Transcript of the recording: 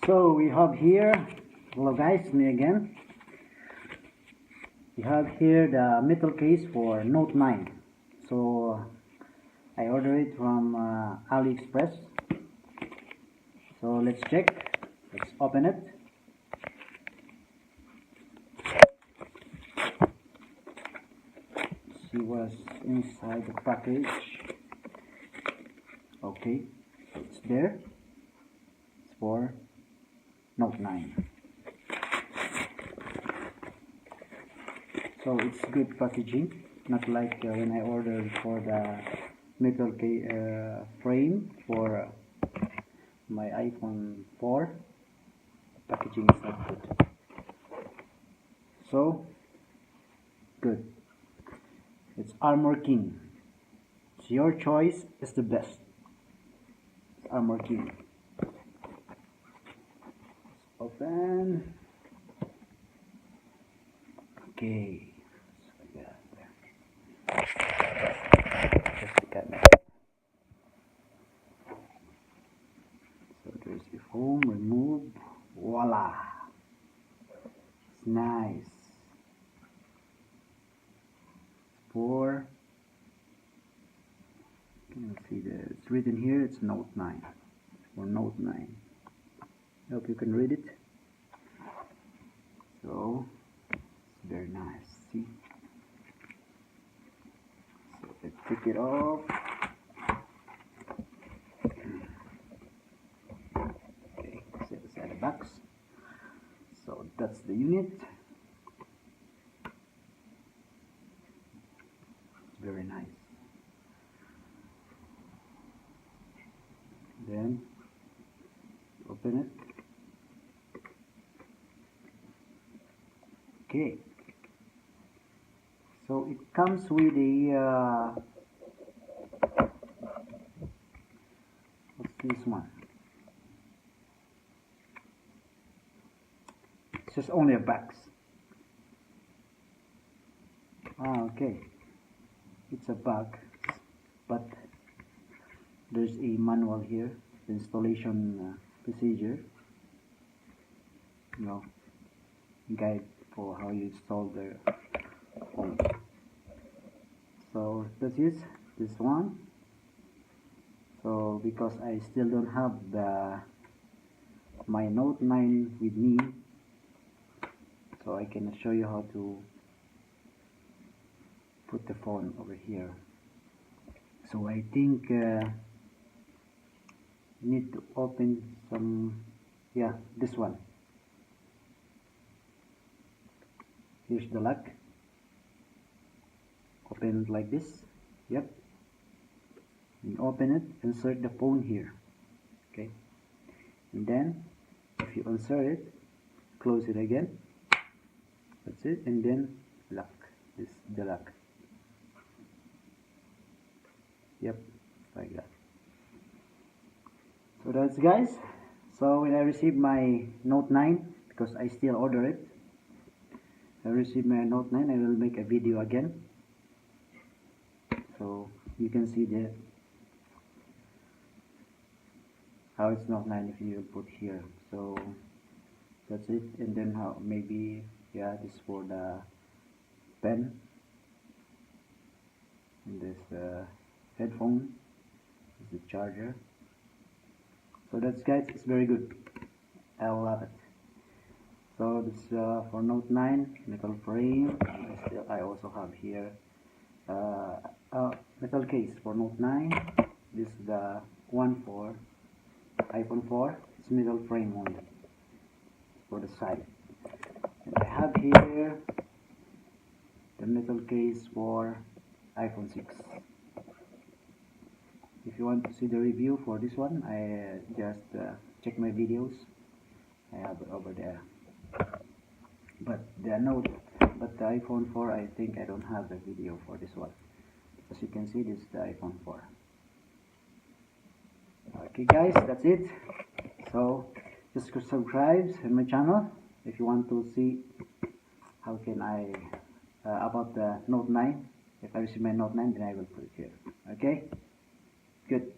So we have here, hello guys, me again. We have here the metal case for Note 9. So I ordered it from AliExpress. So let's check. Let's open it. See what's inside the package. Okay, so it's there. It's for Note 9. So it's good packaging, not like when I ordered for the metal frame for my iPhone 4. Packaging is not good. So good. It's Armor King. It's your choice is the best. It's Armor King. Let's open. Okay. Just the camera. So there's the foam, remove, voila. It's nice. For you can see it's written here, it's Note 9. For Note 9. I hope you can read it. So it's very nice. See? So let's take it off. Okay, set aside the box. So that's the unit. It's very nice. Then open it. Okay. So it comes with a what's this one? It's just only a box. Okay. It's a box, but there's a manual here, the installation procedure, guide for how you install the phone. So let's use this one. So because I still don't have my Note 9 with me, so I can show you how to put the phone over here. So I think need to open some, this one. Here's the lock. Open it like this. Yep. And open it, insert the phone here. Okay. And then if you insert it, close it again. That's it. And then lock. This is the lock. Yep, like that. So that's guys. So when I receive my Note 9, because I still order it, I receive my Note 9, I will make a video again. So you can see how it's Note 9 if you put here. So that's it. And then how maybe this for the pen. And this headphone is the charger. So that's guys, it's very good. I love it. So this for Note 9 metal frame. I also have here metal case for Note 9. This is the one for iPhone 4. It's metal frame only for the side. And I have here the metal case for iPhone 6. If you want to see the review for this one, I just check my videos. I have it over there. But the iPhone 4, I think I don't have the video for this one. As you can see, this is the iPhone 4. Okay guys, that's it. So just subscribe to my channel if you want to see how can I about the Note 9. If I receive my Note 9, then I will put it here. Okay, good.